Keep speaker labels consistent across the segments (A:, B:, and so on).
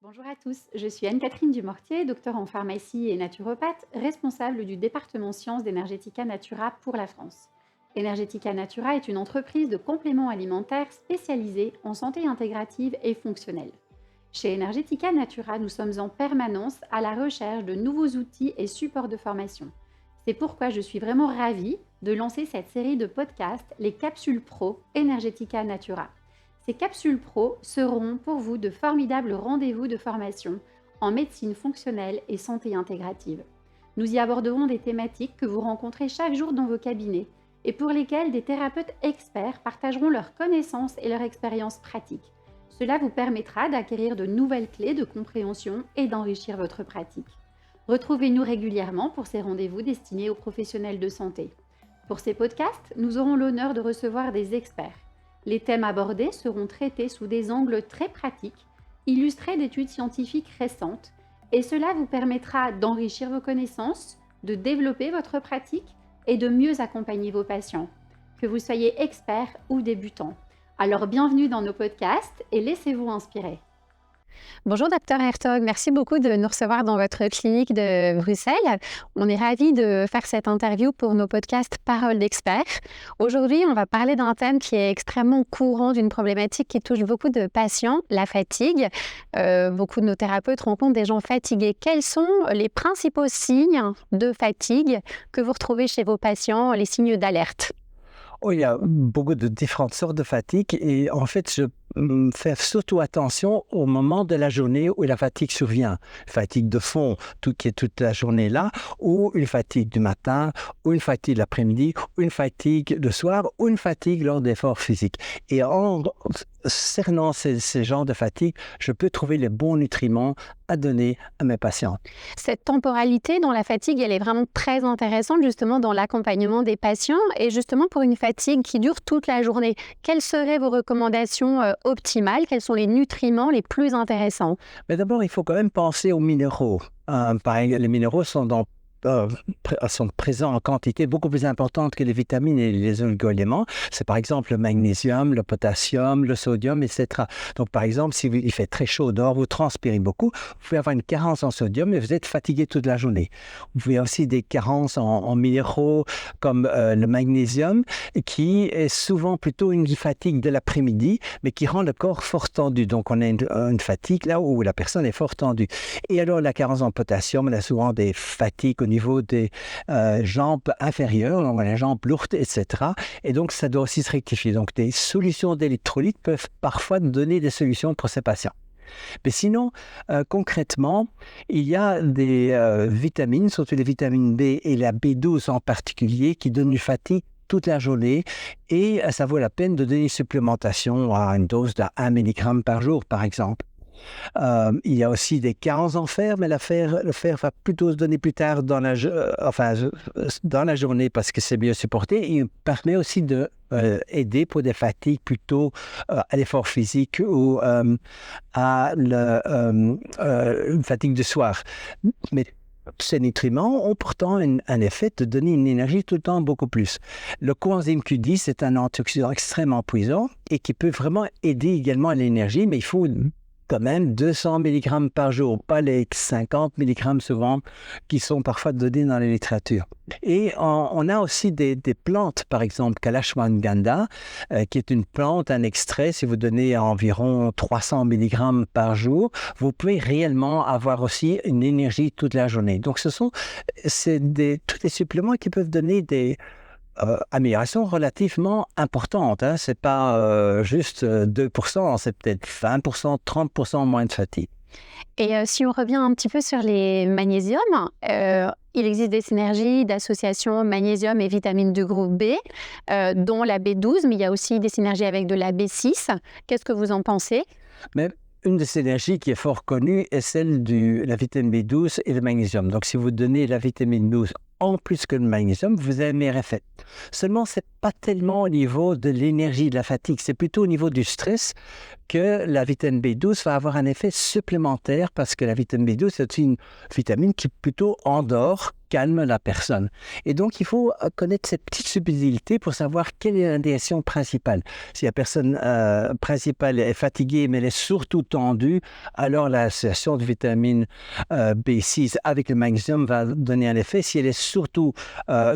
A: Bonjour à tous, je suis Anne-Catherine Dumortier, docteur en pharmacie et naturopathe, responsable du département sciences d'Energetica Natura pour la France. Energetica Natura est une entreprise de compléments alimentaires spécialisée en santé intégrative et fonctionnelle. Chez Energetica Natura, nous sommes en permanence à la recherche de nouveaux outils et supports de formation. C'est pourquoi je suis vraiment ravie de lancer cette série de podcasts, les Capsules Pro Energetica Natura. Ces capsules pro seront pour vous de formidables rendez-vous de formation en médecine fonctionnelle et santé intégrative. Nous y aborderons des thématiques que vous rencontrez chaque jour dans vos cabinets et pour lesquelles des thérapeutes experts partageront leurs connaissances et leur expérience pratique. Cela vous permettra d'acquérir de nouvelles clés de compréhension et d'enrichir votre pratique. Retrouvez-nous régulièrement pour ces rendez-vous destinés aux professionnels de santé. Pour ces podcasts, nous aurons l'honneur de recevoir des experts. Les thèmes abordés seront traités sous des angles très pratiques, illustrés d'études scientifiques récentes, et cela vous permettra d'enrichir vos connaissances, de développer votre pratique et de mieux accompagner vos patients, que vous soyez expert ou débutant. Alors bienvenue dans nos podcasts et laissez-vous inspirer.
B: Bonjour Dr Hertog, merci beaucoup de nous recevoir dans votre clinique de Bruxelles. On est ravis de faire cette interview pour nos podcasts Paroles d'experts. Aujourd'hui, on va parler d'un thème qui est extrêmement courant, d'une problématique qui touche beaucoup de patients, la fatigue. Beaucoup de nos thérapeutes rencontrent des gens fatigués. Quels sont les principaux signes de fatigue que vous retrouvez chez vos patients, les signes d'alerte?
C: Oh, il y a beaucoup de différentes sortes de fatigue et en fait, je fais surtout attention au moment de la journée où la fatigue survient. Fatigue de fond, qui est toute la journée là, ou une fatigue du matin, ou une fatigue l'après-midi, ou une fatigue le soir, ou une fatigue lors d'efforts physiques. Et en cernant ces genres de fatigue, je peux trouver les bons nutriments à donner à mes patients.
B: Cette temporalité dans la fatigue, elle est vraiment très intéressante justement dans l'accompagnement des patients et justement pour une fatigue qui dure toute la journée. Quelles seraient vos recommandations optimales? Quels sont les nutriments les plus intéressants?
C: Mais d'abord, il faut quand même penser aux minéraux. Les minéraux sont présents en quantité beaucoup plus importante que les vitamines et les oligo-éléments. C'est par exemple le magnésium, le potassium, le sodium, etc. Donc par exemple, si il fait très chaud dehors, vous transpirez beaucoup, vous pouvez avoir une carence en sodium et vous êtes fatigué toute la journée. Vous pouvez aussi des carences en minéraux comme le magnésium, qui est souvent plutôt une fatigue de l'après-midi, mais qui rend le corps fort tendu. Donc on a une fatigue là où la personne est fort tendue. Et alors la carence en potassium, on a souvent des fatigues au niveau des jambes inférieures, donc les jambes lourdes, etc. Et donc, ça doit aussi se rectifier. Donc, des solutions d'électrolytes peuvent parfois donner des solutions pour ces patients. Mais sinon, concrètement, il y a des vitamines, surtout les vitamines B et la B12 en particulier, qui donnent une fatigue toute la journée et ça vaut la peine de donner une supplémentation à une dose de 1 mg par jour, par exemple. Il y a aussi des carences en fer, mais le fer va plutôt se donner plus tard dans dans la journée parce que c'est mieux supporté. Et il permet aussi de aider pour des fatigues plutôt à l'effort physique ou à une fatigue du soir. Mais ces nutriments ont pourtant un effet de donner une énergie tout le temps beaucoup plus. Le coenzyme Q10 est un antioxydant extrêmement puissant et qui peut vraiment aider également à l'énergie, mais il faut quand même 200 mg par jour, pas les 50 mg souvent qui sont parfois donnés dans la littérature. Et on a aussi des plantes, par exemple, Kalashwanganda, qui est une plante, un extrait, si vous donnez environ 300 mg par jour, vous pouvez réellement avoir aussi une énergie toute la journée. Donc c'est tous des suppléments qui peuvent donner des amélioration relativement importante. Hein. Ce n'est pas juste 2%, c'est peut-être 20%, 30% moins de fatigue.
B: Et si on revient un petit peu sur les magnésiums, il existe des synergies d'association magnésium et vitamines du groupe B, dont la B12, mais il y a aussi des synergies avec de la B6. Qu'est-ce que vous en pensez?
C: Mais une de ces énergies qui est fort connue est celle de la vitamine B12 et le magnésium. Donc, si vous donnez la vitamine 12 en plus que le magnésium, vous avez un meilleur effet. Seulement, ce n'est pas tellement au niveau de l'énergie, de la fatigue, c'est plutôt au niveau du stress que la vitamine B12 va avoir un effet supplémentaire parce que la vitamine B12, c'est une vitamine qui plutôt endort, calme la personne. Et donc, il faut connaître ces petites subtilités pour savoir quelle est l'indication principale. Si la personne principale est fatiguée, mais elle est surtout tendue, alors l'association de vitamine B6 avec le magnésium va donner un effet. Si elle est surtout,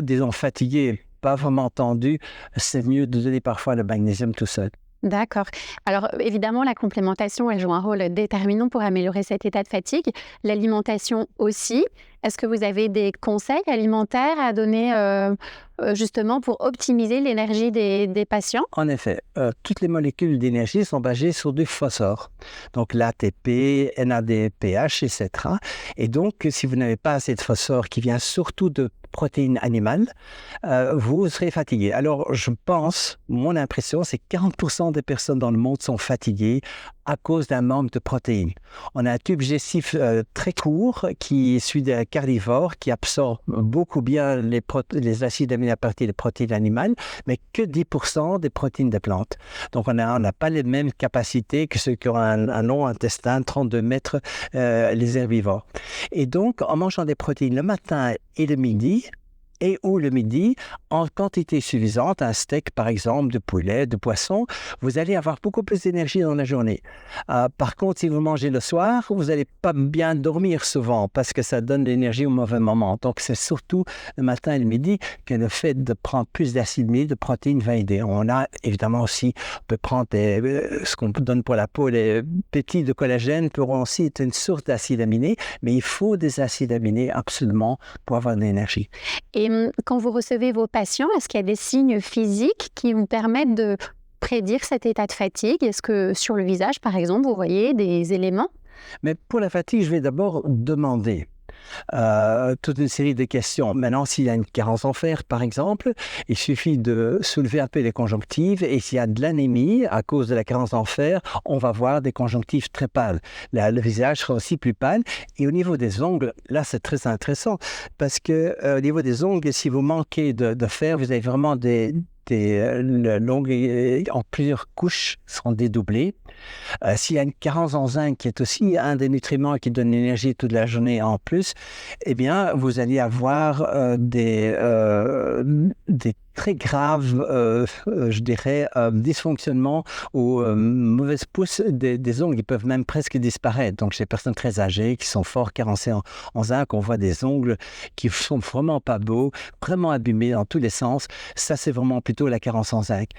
C: disons, fatiguée, pas vraiment tendue, c'est mieux de donner parfois le magnésium tout seul.
B: D'accord. Alors, évidemment, la complémentation, elle joue un rôle déterminant pour améliorer cet état de fatigue. L'alimentation aussi. Est-ce que vous avez des conseils alimentaires à donner justement pour optimiser l'énergie des patients?
C: En effet, toutes les molécules d'énergie sont basées sur du phosphore. Donc l'ATP, NADPH, etc. Et donc, si vous n'avez pas assez de phosphore qui vient surtout de protéines animales, vous serez fatigué. Alors, je pense, mon impression, c'est que 40% des personnes dans le monde sont fatiguées à cause d'un manque de protéines. On a un tube digestif très court qui est celui des carnivores, qui absorbe beaucoup bien les acides aminés à partir des protéines animales, mais que 10% des protéines des plantes. Donc, on n'a pas les mêmes capacités que ceux qui ont un long intestin, 32 mètres, les herbivores. Et donc, en mangeant des protéines le matin et le midi, ou le midi, en quantité suffisante, un steak par exemple, de poulet, de poisson, vous allez avoir beaucoup plus d'énergie dans la journée. Par contre, si vous mangez le soir, vous n'allez pas bien dormir souvent parce que ça donne de l'énergie au mauvais moment. Donc, c'est surtout le matin et le midi que le fait de prendre plus d'acides aminés, de protéines va aider. On a évidemment aussi, on peut prendre ce qu'on donne pour la peau, les peptides de collagène pourront aussi être une source d'acides aminés, mais il faut des acides aminés absolument pour avoir de l'énergie.
B: Et quand vous recevez vos patients, est-ce qu'il y a des signes physiques qui vous permettent de prédire cet état de fatigue? Est-ce que sur le visage, par exemple, vous voyez des éléments?
C: Mais pour la fatigue, je vais d'abord demander toute une série de questions. Maintenant, s'il y a une carence en fer, par exemple, il suffit de soulever un peu les conjonctives et s'il y a de l'anémie à cause de la carence en fer, on va voir des conjonctives très pâles. Là, le visage sera aussi plus pâle. Et au niveau des ongles, là, c'est très intéressant parce que au niveau des ongles, si vous manquez de fer, vous avez vraiment l'ongle en plusieurs couches seront dédoublées. S'il y a une carence en zinc, qui est aussi un des nutriments qui donne l'énergie toute la journée en plus, eh bien, vous allez avoir des très graves, je dirais, dysfonctionnements ou mauvaises pousses des ongles. Ils peuvent même presque disparaître. Donc, chez les personnes très âgées qui sont fort carencées en zinc, on voit des ongles qui sont vraiment pas beaux, vraiment abîmés dans tous les sens. Ça, c'est vraiment plutôt la carence en zinc.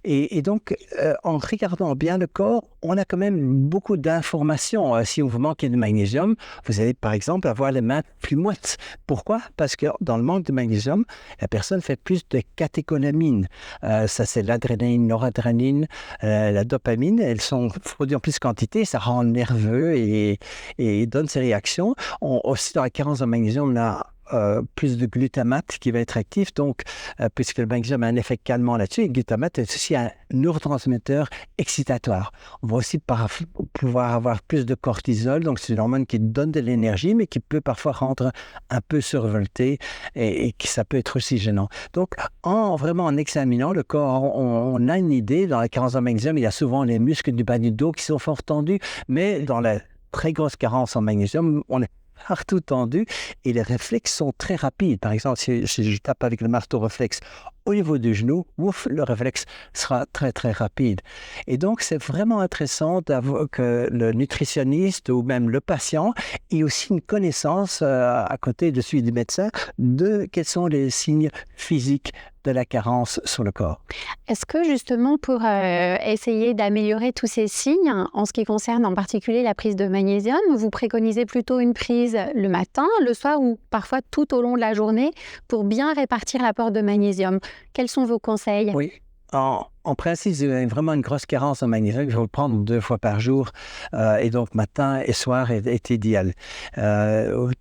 C: Et donc, en regardant bien le corps, on a quand même beaucoup d'informations. Si vous manquez de magnésium, vous allez par exemple avoir les mains plus moites. Pourquoi? Parce que dans le manque de magnésium, la personne fait plus de catécholamines. Ça, c'est l'adrénaline, noradrénaline, la dopamine. Elles sont produites en plus quantité, ça rend nerveux et donne ces réactions. Aussi, dans la carence de magnésium, on a plus de glutamate qui va être actif, donc puisque le magnésium a un effet calmant là-dessus, et le glutamate est aussi un neurotransmetteur excitatoire. On va aussi pouvoir avoir plus de cortisol, donc c'est une hormone qui donne de l'énergie, mais qui peut parfois rendre un peu survolté et qui ça peut être aussi gênant. Donc, vraiment en examinant le corps, on a une idée. Dans la carence en magnésium, il y a souvent les muscles du bas du dos qui sont fort tendus, mais dans la très grosse carence en magnésium, on est partout tendu et les réflexes sont très rapides. Par exemple, si je tape avec le marteau réflexe au niveau du genou, ouf, le réflexe sera très très rapide. Et donc, c'est vraiment intéressant que le nutritionniste ou même le patient ait aussi une connaissance à côté de celui du médecin de quels sont les signes physiques de la carence sur le corps.
B: Est-ce que justement pour essayer d'améliorer tous ces signes, en ce qui concerne en particulier la prise de magnésium, vous préconisez plutôt une prise le matin, le soir ou parfois tout au long de la journée pour bien répartir l'apport de magnésium? Quels sont vos conseils?
C: Oui. En principe, si vous avez vraiment une grosse carence en magnésium, il faut le prendre 2 fois par jour. Et donc, matin et soir est idéal.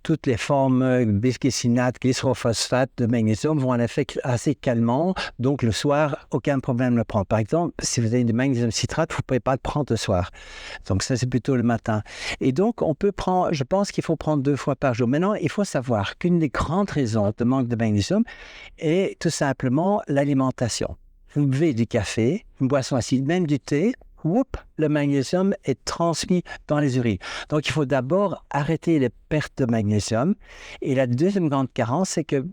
C: Toutes les formes bisglycinate, glycérophosphate de magnésium vont en effet assez calmant. Donc, le soir, aucun problème de le prendre. Par exemple, si vous avez du magnésium citrate, vous ne pouvez pas le prendre le soir. Donc, ça, c'est plutôt le matin. Et donc, je pense qu'il faut prendre 2 fois par jour. Maintenant, il faut savoir qu'une des grandes raisons de manque de magnésium est tout simplement l'alimentation. Vous buvez du café, une boisson acide, même du thé, le magnésium est transmis dans les urines. Donc, il faut d'abord arrêter les pertes de magnésium. Et la deuxième grande carence, c'est que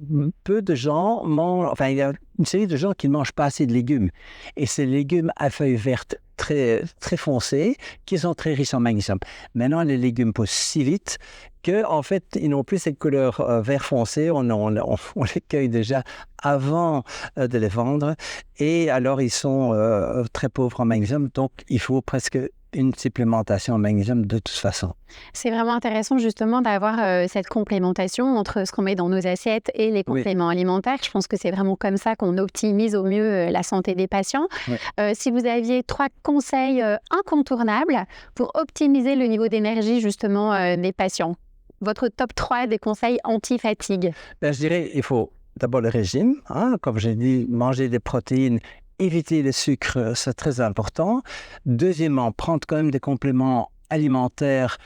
C: peu de gens mangent, enfin, il y a une série de gens qui ne mangent pas assez de légumes. Et ces légumes à feuilles vertes très, très foncées, qui sont très riches en magnésium. Maintenant, les légumes poussent si vite qu'en fait, ils n'ont plus cette couleur vert foncé. On les cueille déjà avant de les vendre. Et alors, ils sont très pauvres en magnésium. Donc, il faut presque une supplémentation en magnésium de toute façon.
B: C'est vraiment intéressant justement d'avoir cette complémentation entre ce qu'on met dans nos assiettes et les compléments alimentaires. Je pense que c'est vraiment comme ça qu'on optimise au mieux la santé des patients.
C: Oui.
B: Si vous aviez 3 conseils incontournables pour optimiser le niveau d'énergie justement des patients, votre top 3 des conseils anti-fatigue?
C: Je dirais il faut d'abord le régime, comme j'ai dit, manger des protéines, éviter le sucre, c'est très important. Deuxièmement, prendre quand même des compléments alimentaires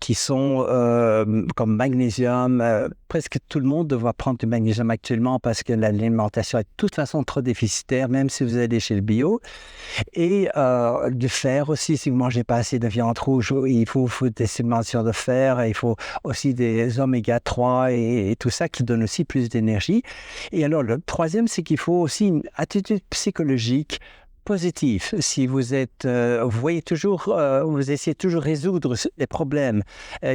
C: qui sont comme magnésium. Presque tout le monde doit prendre du magnésium actuellement parce que l'alimentation est de toute façon trop déficitaire, même si vous allez chez le bio. Et du fer aussi, si vous ne mangez pas assez de viande rouge, il faut des suppléments de fer, il faut aussi des oméga 3 et tout ça qui donne aussi plus d'énergie. Et alors, le troisième, c'est qu'il faut aussi une attitude psychologique positif. Si vous êtes, vous voyez toujours, vous essayez toujours de résoudre les problèmes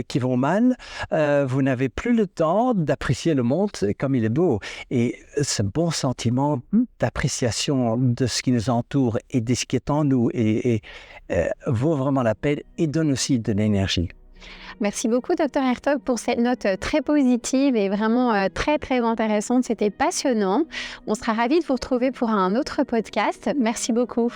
C: qui vont mal, vous n'avez plus le temps d'apprécier le monde comme il est beau. Et ce bon sentiment d'appréciation de ce qui nous entoure et de ce qui est en nous vaut vraiment la peine et donne aussi de l'énergie.
B: Merci beaucoup, Dr Hertog, pour cette note très positive et vraiment très, très intéressante. C'était passionnant. On sera ravis de vous retrouver pour un autre podcast. Merci beaucoup.